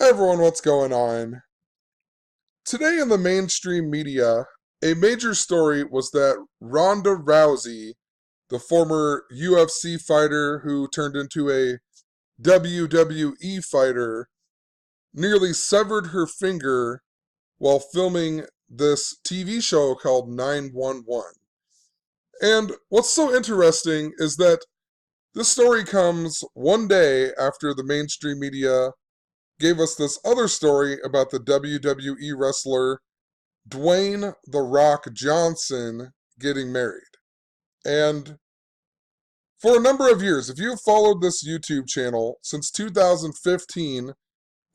Hey everyone, what's going on? Today in the mainstream media, a major story was that Ronda Rousey, the former UFC fighter who turned into a WWE fighter, nearly severed her finger while filming this TV show called 911. And what's so interesting is that this story comes one day after the mainstream media gave us this other story about the WWE wrestler Dwayne "The Rock" Johnson getting married. And for a number of years, if you've followed this YouTube channel since 2015,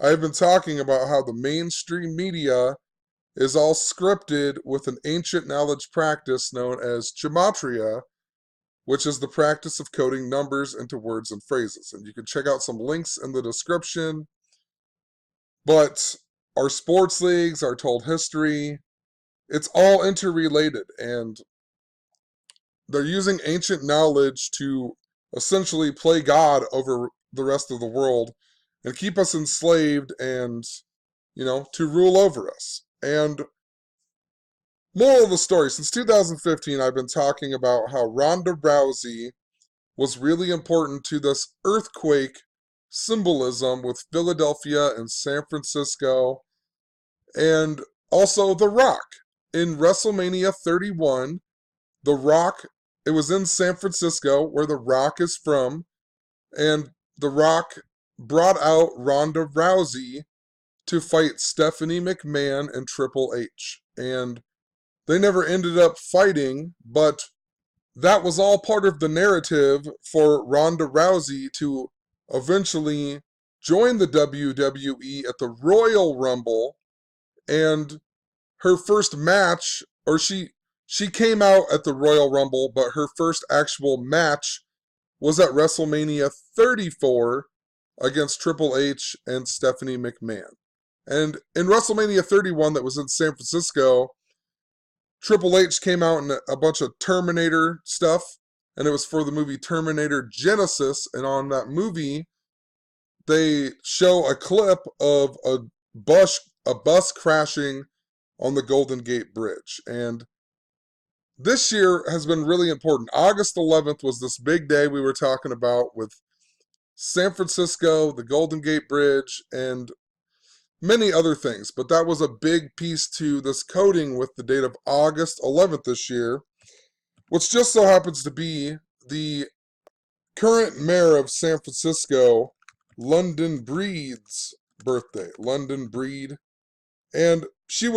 I've been talking about how the mainstream media is all scripted with an ancient knowledge practice known as gematria, which is the practice of coding numbers into words and phrases. And you can check out some links in the description. But our sports leagues, our told history, it's all interrelated, and they're using ancient knowledge to essentially play God over the rest of the world and keep us enslaved and, to rule over us. And moral of the story, since 2015, I've been talking about how Ronda Rousey was really important to this earthquake symbolism with Philadelphia and San Francisco, and also The Rock. In WrestleMania 31, The Rock, it was in San Francisco, where The Rock is from, and The Rock brought out Ronda Rousey to fight Stephanie McMahon and Triple H. And they never ended up fighting, but that was all part of the narrative for Ronda Rousey to eventually join the WWE at the Royal Rumble. And her first match, or she came out at the Royal Rumble, but her first actual match was at WrestleMania 34 against Triple H and Stephanie McMahon. And in WrestleMania 31, that was in San Francisco, Triple H came out in a bunch of Terminator stuff, and it was for the movie Terminator Genesis. And on that movie, they show a clip of a bus crashing on the Golden Gate Bridge. And this year has been really important. August 11th was this big day we were talking about with San Francisco, the Golden Gate Bridge, and many other things. But that was a big piece to this coding with the date of August 11th this year, which just so happens to be the current mayor of San Francisco, London Breed's birthday. London Breed. And she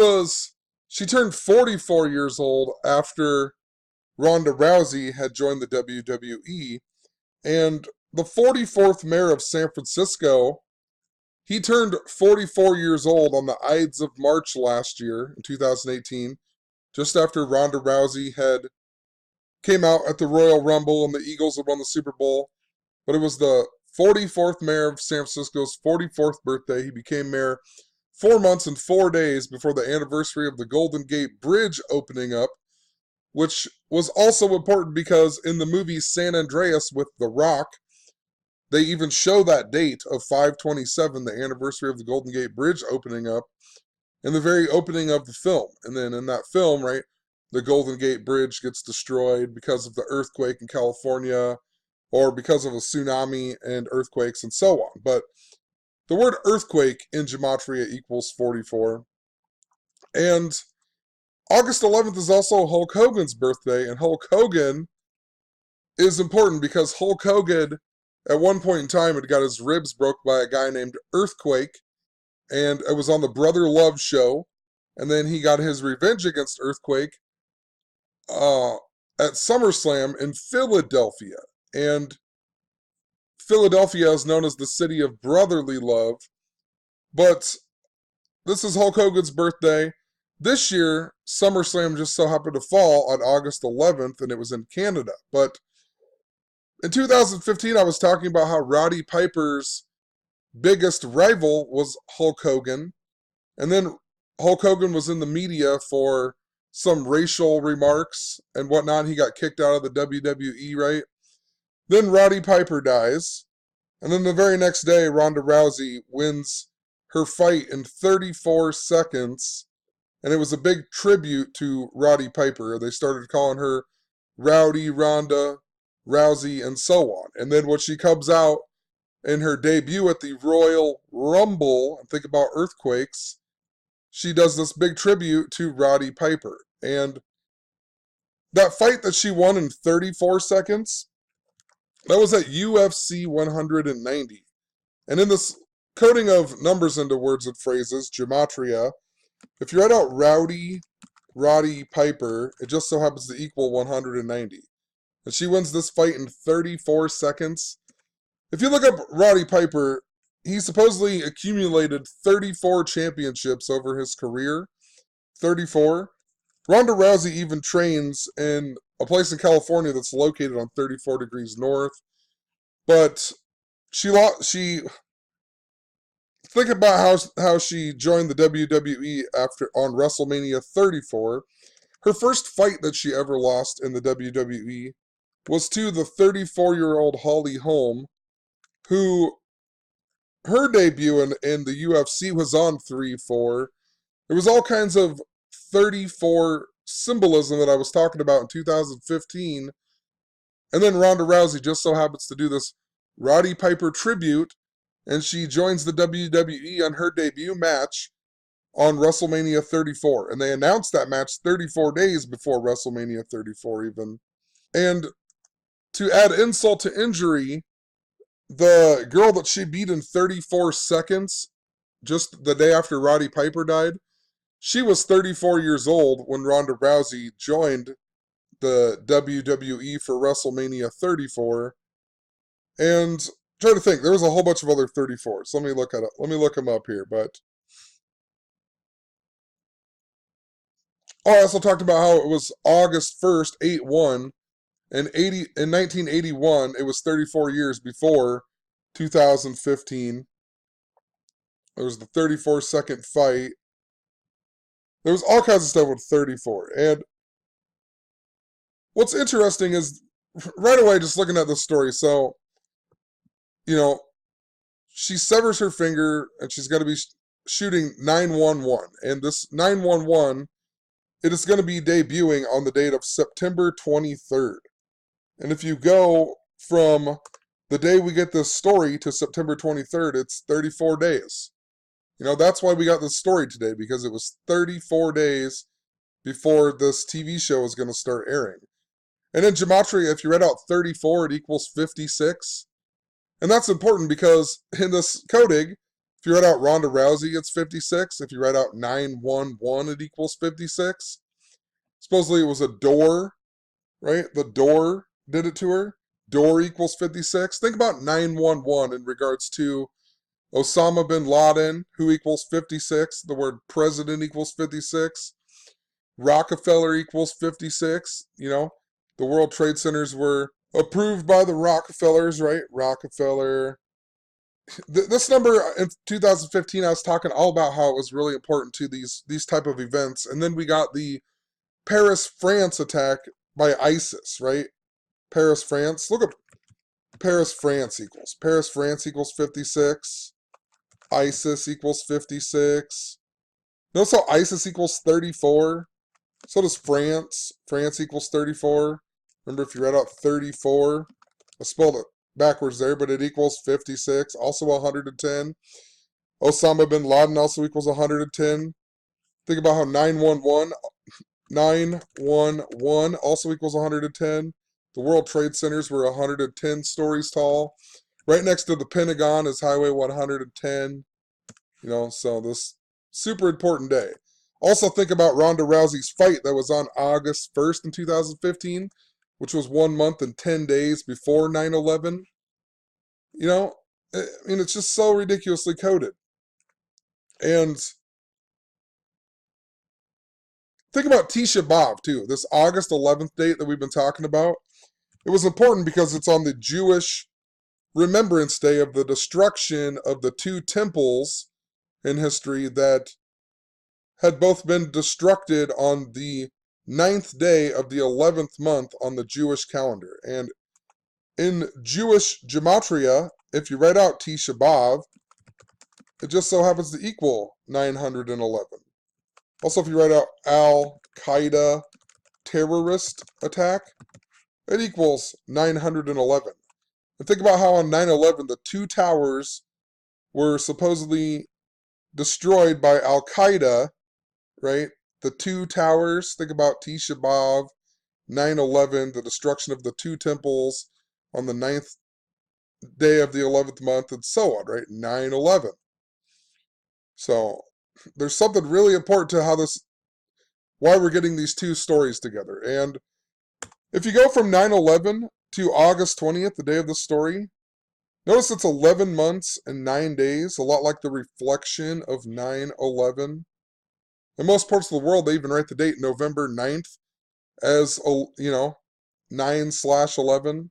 turned 44 years old after Ronda Rousey had joined the WWE. And the 44th mayor of San Francisco, he turned 44 years old on the Ides of March last year, in 2018, just after Ronda Rousey had came out at the Royal Rumble and the Eagles had won the Super Bowl. But it was the 44th mayor of San Francisco's 44th birthday. He became mayor 4 months and 4 days before the anniversary of the Golden Gate Bridge opening up, which was also important because in the movie San Andreas with The Rock, they even show that date of 5/27, the anniversary of the Golden Gate Bridge opening up, in the very opening of the film. And then in that film, right, the Golden Gate Bridge gets destroyed because of the earthquake in California, or because of a tsunami and earthquakes and so on. But the word earthquake in gematria equals 44. And August 11th is also Hulk Hogan's birthday, and Hulk Hogan is important because Hulk Hogan, at one point in time, had got his ribs broke by a guy named Earthquake, and it was on the Brother Love show, and then he got his revenge against Earthquake at SummerSlam in Philadelphia. And Philadelphia is known as the city of brotherly love, but this is Hulk Hogan's birthday. This year, SummerSlam just so happened to fall on August 11th, and it was in Canada. But in 2015, I was talking about how Roddy Piper's biggest rival was Hulk Hogan, and then Hulk Hogan was in the media for some racial remarks and whatnot. He got kicked out of the WWE, right? Then Roddy Piper dies, and then the very next day, Ronda Rousey wins her fight in 34 seconds, and it was a big tribute to Roddy Piper. They started calling her Rowdy, Ronda, Rousey, and so on. And then when she comes out in her debut at the Royal Rumble, and think about earthquakes, she does this big tribute to Roddy Piper. And that fight that she won in 34 seconds, that was at UFC 190. And in this coding of numbers into words and phrases, gematria, if you write out Roddy Piper, it just so happens to equal 190. And she wins this fight in 34 seconds. If you look up Roddy Piper, he supposedly accumulated 34 championships over his career. 34. Ronda Rousey even trains in a place in California that's located on 34 degrees north. But she think about how she joined the WWE after on WrestleMania 34. Her first fight that she ever lost in the WWE was to the 34-year-old Holly Holm, who her debut in the UFC was on 3-4. There was all kinds of 34 symbolism that I was talking about in 2015. And then Ronda Rousey just so happens to do this Roddy Piper tribute, and she joins the WWE on her debut match on WrestleMania 34. And they announced that match 34 days before WrestleMania 34 even. And to add insult to injury, the girl that she beat in 34 seconds, just the day after Roddy Piper died, she was 34 years old when Ronda Rousey joined the WWE for WrestleMania 34. And try to think, there was a whole bunch of other 34s. Let me look them up here. But I also talked about how it was August 1st, 8-1. In 1981, it was 34 years before 2015. There was the 34-second fight. There was all kinds of stuff with 34. And what's interesting is, right away, just looking at this story, so, she severs her finger, and she's going to be shooting 911. And this 911, it is going to be debuting on the date of September 23rd. And if you go from the day we get this story to September 23rd, it's 34 days. That's why we got this story today, because it was 34 days before this TV show is going to start airing. And in gematria, if you read out 34, it equals 56. And that's important because in this coding, if you write out Ronda Rousey, it's 56. If you write out 911, it equals 56. Supposedly it was a door, right? The door did it to her. Door equals 56. Think about 911 in regards to Osama bin Laden, who equals 56. The word president equals 56. Rockefeller equals 56. The World Trade Centers were approved by the Rockefellers, right? Rockefeller. This number in 2015, I was talking all about how it was really important to these type of events. And then we got the Paris, France attack by ISIS, right? Paris, France. Look at Paris, France equals. Paris, France equals 56. ISIS equals 56. Notice how ISIS equals 34. So does France. France equals 34. Remember, if you read out 34, I spelled it backwards there, but it equals 56. Also 110. Osama bin Laden also equals 110. Think about how 911 also equals 110. The World Trade Centers were 110 stories tall. Right next to the Pentagon is Highway 110. So this super important day. Also think about Ronda Rousey's fight that was on August 1st in 2015, which was 1 month and 10 days before 9/11. It's just so ridiculously coded. And think about Tisha B'Av, too. This August 11th date that we've been talking about. It was important because it's on the Jewish Remembrance Day of the destruction of the two temples in history that had both been destructed on the 9th day of the 11th month on the Jewish calendar. And in Jewish gematria, if you write out Tisha B'Av, it just so happens to equal 911. Also, if you write out Al-Qaeda terrorist attack, it equals 911. And think about how on 9/11 the two towers were supposedly destroyed by Al-Qaeda, right? The two towers, think about Tisha B'Av, 9/11, the destruction of the two temples on the 9th day of the 11th month, and so on, right? 9/11. So there's something really important to why we're getting these two stories together. And if you go from 9/11 to August 20th, the day of the story, notice it's 11 months and 9 days, a lot like the reflection of 9/11. In most parts of the world, they even write the date November 9th as, 9/11.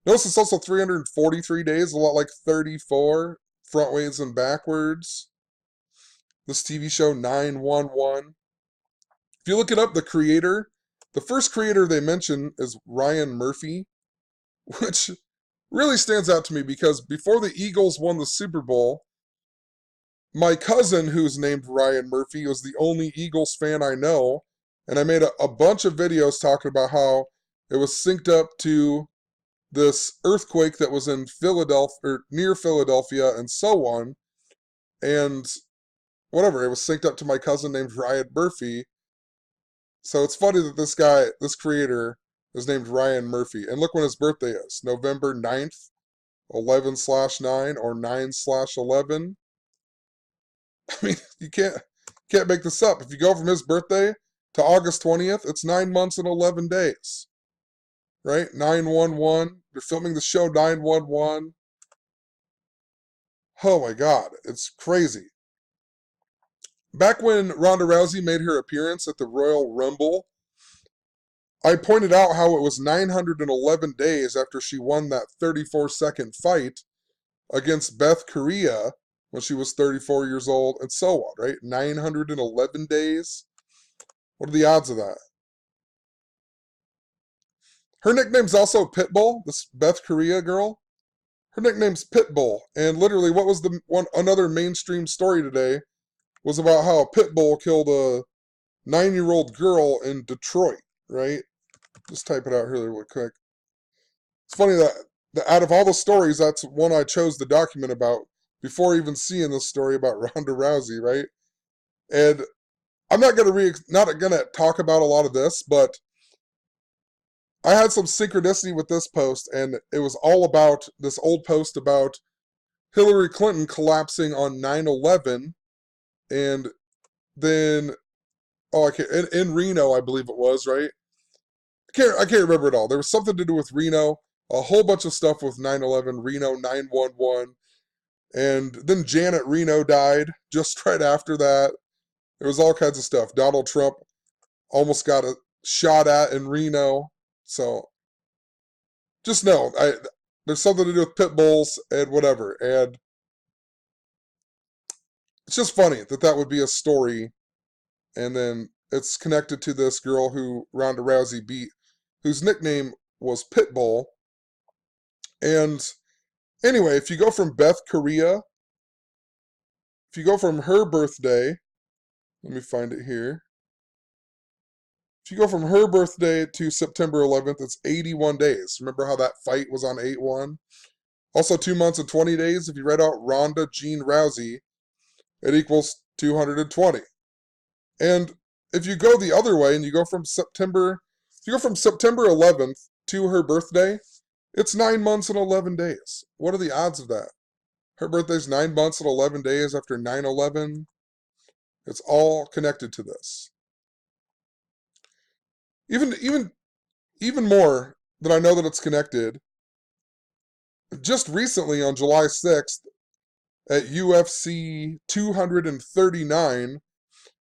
Notice it's also 343 days, a lot like 34, frontways and backwards. This TV show, 911. If you look it up, the first creator they mention is Ryan Murphy, which really stands out to me because before the Eagles won the Super Bowl, my cousin, who's named Ryan Murphy, was the only Eagles fan I know, and I made a bunch of videos talking about how it was synced up to this earthquake that was in Philadelphia, or near Philadelphia, and so on, and whatever, it was synced up to my cousin named Ryan Murphy. So it's funny that this creator, is named Ryan Murphy. And look when his birthday is. November 9th, 11/9, or 9/11. I mean, you can't make this up. If you go from his birthday to August 20th, it's 9 months and 11 days. Right? 911. They're filming the show 911. Oh my god, it's crazy. Back when Ronda Rousey made her appearance at the Royal Rumble, I pointed out how it was 911 days after she won that 34-second fight against Beth Korea when she was 34 years old, and so on, right? 911 days? What are the odds of that? Her nickname's also Pitbull, this Beth Korea girl. Her nickname's Pitbull, and literally what was another mainstream story today was about how Pitbull killed a 9-year-old girl in Detroit, right? Just type it out here really quick. It's funny that out of all the stories, that's one I chose to document about before even seeing this story about Ronda Rousey, right? And I'm not gonna talk about a lot of this, but I had some synchronicity with this post, and it was all about this old post about Hillary Clinton collapsing on 9/11, and then in Reno, I believe it was, right? I can't remember it all. There was something to do with Reno, a whole bunch of stuff with 9/11, Reno 911, and then Janet Reno died just right after that. There was all kinds of stuff. Donald Trump almost got a shot at in Reno. So just know, there's something to do with pit bulls and whatever. And it's just funny that would be a story, and then it's connected to this girl who Ronda Rousey beat, whose nickname was Pitbull. And anyway, if you go from Beth Korea, if you go from her birthday, let me find it here. If you go from her birthday to September 11th, it's 81 days. Remember how that fight was on 8/1? Also 2 months and 20 days. If you write out Ronda Jean Rousey, it equals 220. And if you go the other way and you go from September 11th to her birthday, it's 9 months and 11 days. What are the odds of that? Her birthday's 9 months and 11 days after 9/11. It's all connected to this. Even more that I know that it's connected. Just recently on July 6th at UFC 239,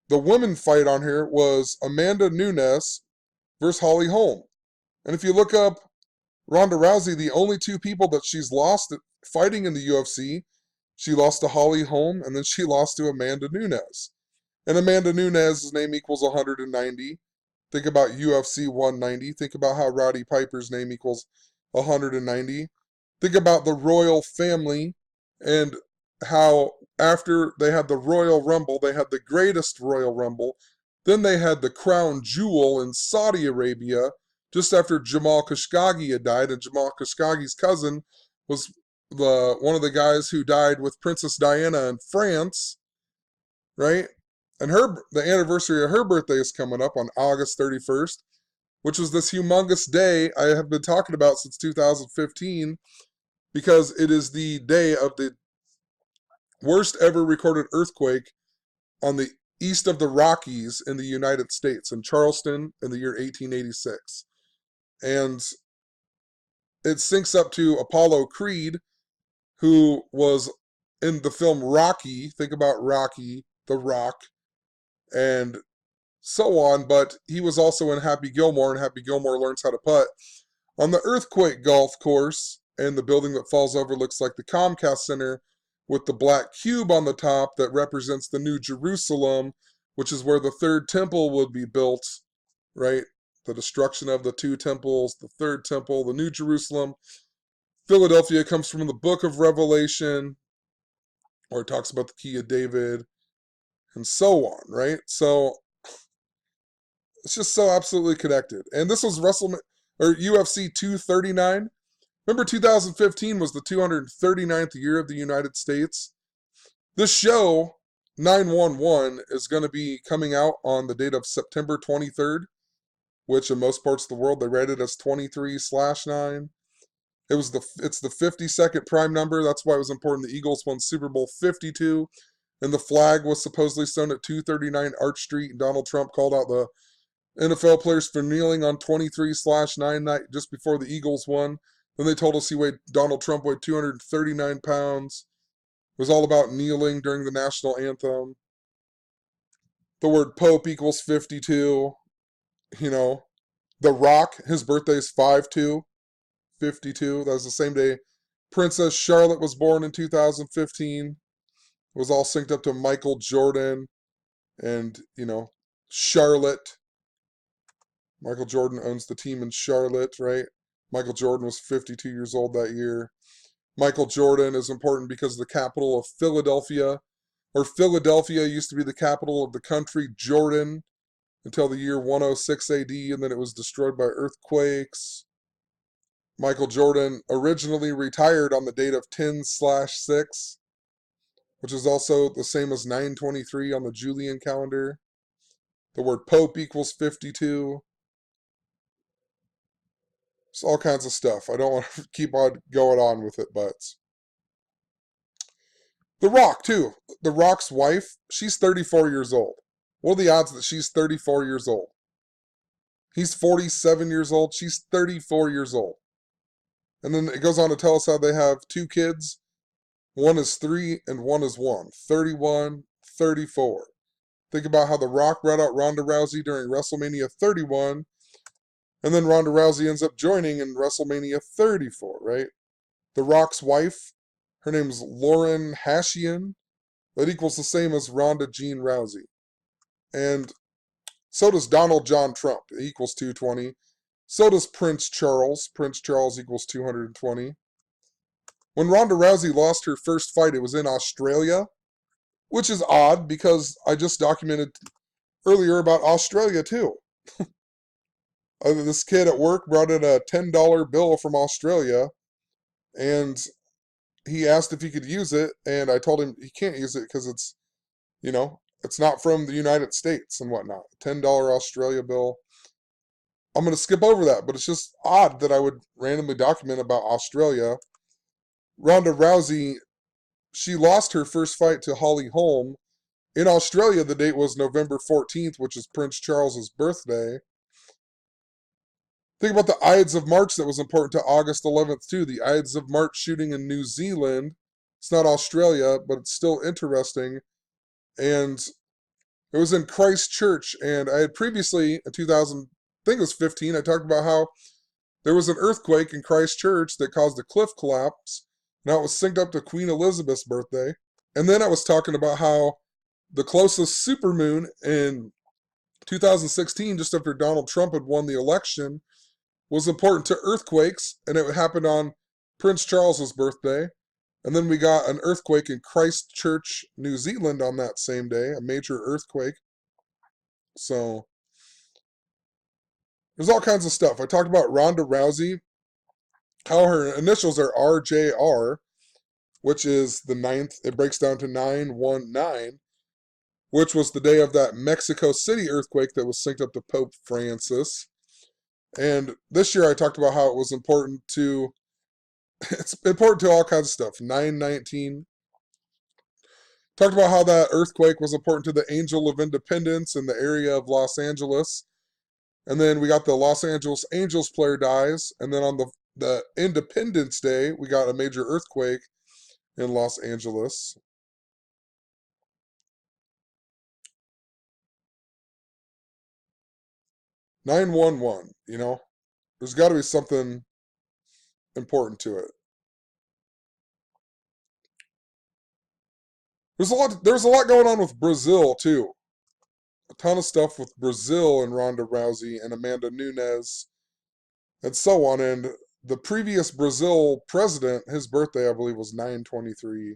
the women fight on here was Amanda Nunes versus Holly Holm. And if you look up Ronda Rousey, the only two people that she's lost fighting in the UFC, she lost to Holly Holm and then she lost to Amanda Nunes. And Amanda Nunes' name equals 190. Think about UFC 190. Think about how Roddy Piper's name equals 190. Think about the royal family and how after they had the Royal Rumble, they had the greatest Royal Rumble. Then they had the Crown Jewel in Saudi Arabia, just after Jamal Khashoggi had died, and Jamal Khashoggi's cousin was one of the guys who died with Princess Diana in France, right? And the anniversary of her birthday is coming up on August 31st, which was this humongous day I have been talking about since 2015, because it is the day of the worst ever recorded earthquake on the east of the Rockies in the United States, in Charleston, in the year 1886. And it syncs up to Apollo Creed, who was in the film Rocky. Think about Rocky, The Rock, and so on. But he was also in Happy Gilmore, and Happy Gilmore learns how to putt. On the earthquake golf course, and the building that falls over looks like the Comcast Center, with the black cube on the top that represents the New Jerusalem, which is where the third temple would be built, right? The destruction of the two temples, the third temple, the New Jerusalem. Philadelphia comes from the book of Revelation, where it talks about the key of David, and so on, right? So it's just so absolutely connected. And this was UFC 239. Remember, 2015 was the 239th year of the United States. This show, 911, is going to be coming out on the date of September 23rd, which in most parts of the world, they read it as 23/9. It's the 52nd prime number. That's why it was important the Eagles won Super Bowl 52, and the flag was supposedly sewn at 239 Arch Street, and Donald Trump called out the NFL players for kneeling on 23/9 night just before the Eagles won. Then they told us Donald Trump weighed 239 pounds. It was all about kneeling during the national anthem. The word Pope equals 52. You know, The Rock, his birthday is 5/2, 52. That was the same day Princess Charlotte was born in 2015. It was all synced up to Michael Jordan and, Charlotte. Michael Jordan owns the team in Charlotte, right? Michael Jordan was 52 years old that year. Michael Jordan is important because the capital of Philadelphia, or Philadelphia used to be the capital of the country Jordan until the year 106 AD, and then it was destroyed by earthquakes. Michael Jordan originally retired on the date of 10/6, which is also the same as 9/23 on the Julian calendar. The word Pope equals 52. It's all kinds of stuff. I don't want to keep on going on with it, but The Rock, too. The Rock's wife, she's 34 years old. What are the odds that she's 34 years old? He's 47 years old. She's 34 years old. And then it goes on to tell us how they have two kids. One is 3 and one is 1. 31, 34. Think about how The Rock brought out Ronda Rousey during WrestleMania 31. And then Ronda Rousey ends up joining in WrestleMania 34, right? The Rock's wife, her name's Lauren Hashian. That equals the same as Ronda Jean Rousey. And so does Donald John Trump. It equals 220. So does Prince Charles. Prince Charles equals 220. When Ronda Rousey lost her first fight, it was in Australia, which is odd because I just documented earlier about Australia too. This kid at work brought in a $10 bill from Australia, and he asked if he could use it, and I told him he can't use it because it's not from the United States and whatnot. $10 Australia bill. I'm going to skip over that, but it's just odd that I would randomly document about Australia. Ronda Rousey, she lost her first fight to Holly Holm. In Australia, the date was November 14th, which is Prince Charles's birthday. Think about the Ides of March that was important to August 11th, too. The Ides of March shooting in New Zealand. It's not Australia, but it's still interesting. And it was in Christchurch. And I had previously, in 2000, I think it was 15, I talked about how there was an earthquake in Christchurch that caused a cliff collapse. Now it was synced up to Queen Elizabeth's birthday. And then I was talking about how the closest supermoon in 2016, just after Donald Trump had won the election, was important to earthquakes, and it happened on Prince Charles's birthday. And then we got an earthquake in Christchurch, New Zealand on that same day, a major earthquake. So there's all kinds of stuff. I talked about Ronda Rousey, how her initials are RJR, which is the ninth. It breaks down to 919, which was the day of that Mexico City earthquake that was synced up to Pope Francis. And this year I talked about how it was important to, it's important to all kinds of stuff. 919. Talked about how that earthquake was important to the Angel of Independence in the area of Los Angeles. And then we got the Los Angeles Angels player dies. And then on the Independence Day, we got a major earthquake in Los Angeles. 911, there's got to be something important to it. There's a lot going on with Brazil too. A ton of stuff with Brazil and Ronda Rousey and Amanda Nunes and so on. And the previous Brazil president, his birthday I believe was 9/23.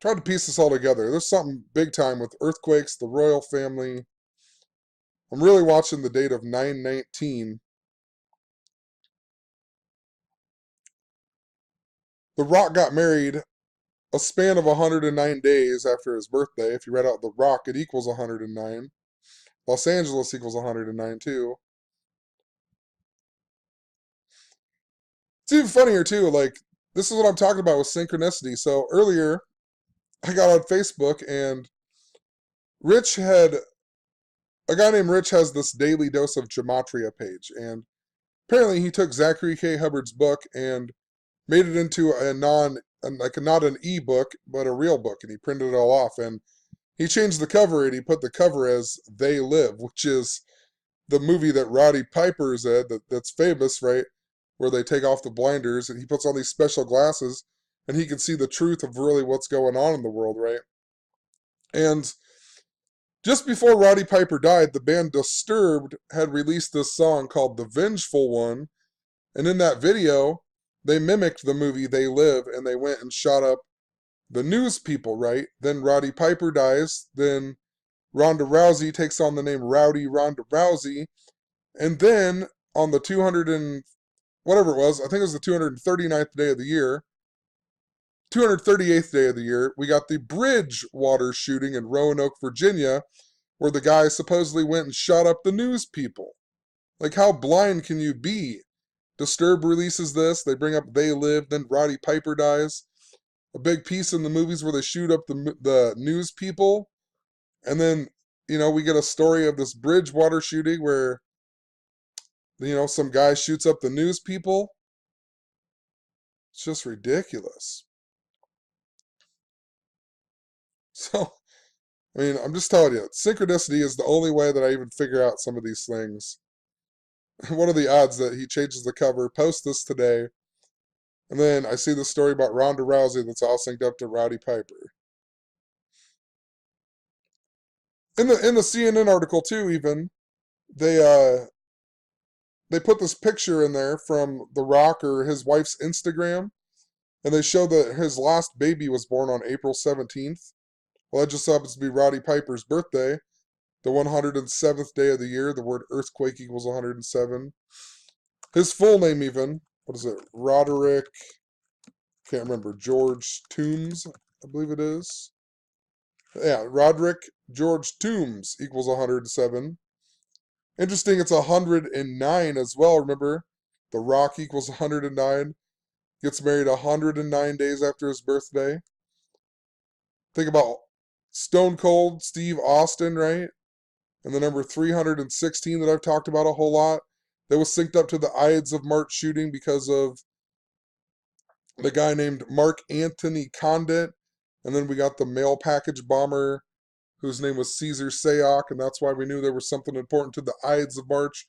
Tried to piece this all together. There's something big time with earthquakes, the royal family. I'm really watching the date of 9/19. The Rock got married a span of 109 days after his birthday. If you read out The Rock, it equals 109. Los Angeles equals 109 too. It's even funnier too, like, this is what I'm talking about with synchronicity. So earlier, I got on Facebook and Rich had, a guy named Rich has this daily dose of gematria page. And apparently he took Zachary K. Hubbard's book and made it into like not an e-book, but a real book. And he printed it all off. And he changed the cover and he put the cover as They Live, which is the movie that Roddy Piper is in that's famous, right? Where they take off the blinders and he puts on these special glasses and he can see the truth of really what's going on in the world, right? And just before Roddy Piper died, the band Disturbed had released this song called The Vengeful One. And in that video, they mimicked the movie They Live and they went and shot up the news people, right? Then Roddy Piper dies. Then Ronda Rousey takes on the name Rowdy Ronda Rousey. And then on the 200 and whatever it was, I think it was the 239th day of the year, 238th day of the year, we got the Bridgewater shooting in Roanoke, Virginia, where the guy supposedly went and shot up the news people. Like, how blind can you be? Disturbed releases this, they bring up They Live, then Roddy Piper dies. A big piece in the movies where they shoot up the news people. And then, we get a story of this Bridgewater shooting where, some guy shoots up the news people. It's just ridiculous. So, I mean, I'm just telling you, synchronicity is the only way that I even figure out some of these things. What are the odds that he changes the cover, posts this today, and then I see the story about Ronda Rousey that's all synced up to Roddy Piper. In the CNN article too, even they they put this picture in there from The Rock or his wife's Instagram, and they show that his last baby was born on April 17th. Well, that just happens to be Roddy Piper's birthday, the 107th day of the year. The word earthquake equals 107. His full name, even, what is it? Roderick, can't remember, George Toombs, I believe it is. Yeah, Roderick George Toombs equals 107. Interesting, it's 109 as well. Remember, The Rock equals 109. Gets married 109 days after his birthday. Think about Stone Cold Steve Austin, right? And the number 316 that I've talked about a whole lot. That was synced up to the Ides of March shooting because of the guy named Mark Anthony Condit. And then we got the mail package bomber whose name was Caesar Sayoc. And that's why we knew there was something important to the Ides of March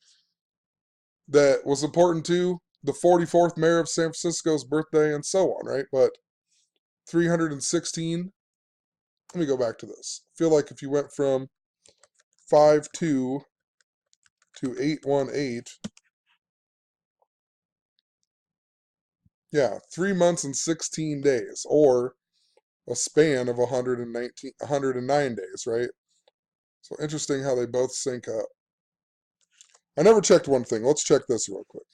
that was important to the 44th mayor of San Francisco's birthday and so on, right? But 316, let me go back to this. I feel like if you went from 5-2 to 818, Yeah, 3 months and 16 days, or a span of 109 days, right? So interesting how they both sync up. I never checked one thing. Let's check this real quick.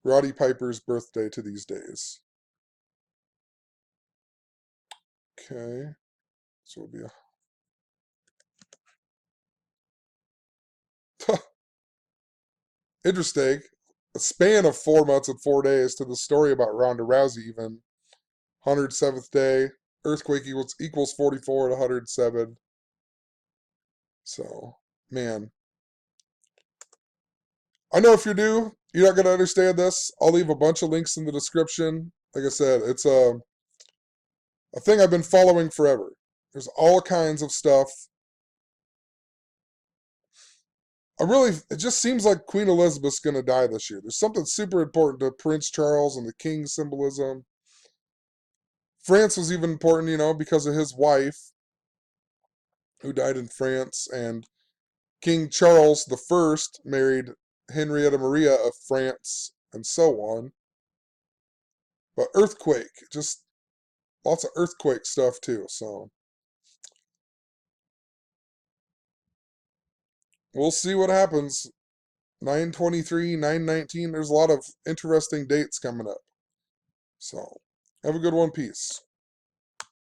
Roddy Piper's birthday to these days. Okay, so it'll be a interesting. A span of 4 months and 4 days to the story about Ronda Rousey, even 107th day. Earthquake equals 44 at 107. So, man, I know if you're new, you're not going to understand this. I'll leave a bunch of links in the description. Like I said, it's a thing I've been following forever. There's all kinds of stuff. It just seems like Queen Elizabeth's going to die this year. There's something super important to Prince Charles and the King's symbolism. France was even important, because of his wife who died in France, and King Charles the First married Henrietta Maria of France, and so on. But earthquake, just lots of earthquake stuff too. So we'll see what happens. 923, 919. There's a lot of interesting dates coming up. So have a good one. Peace.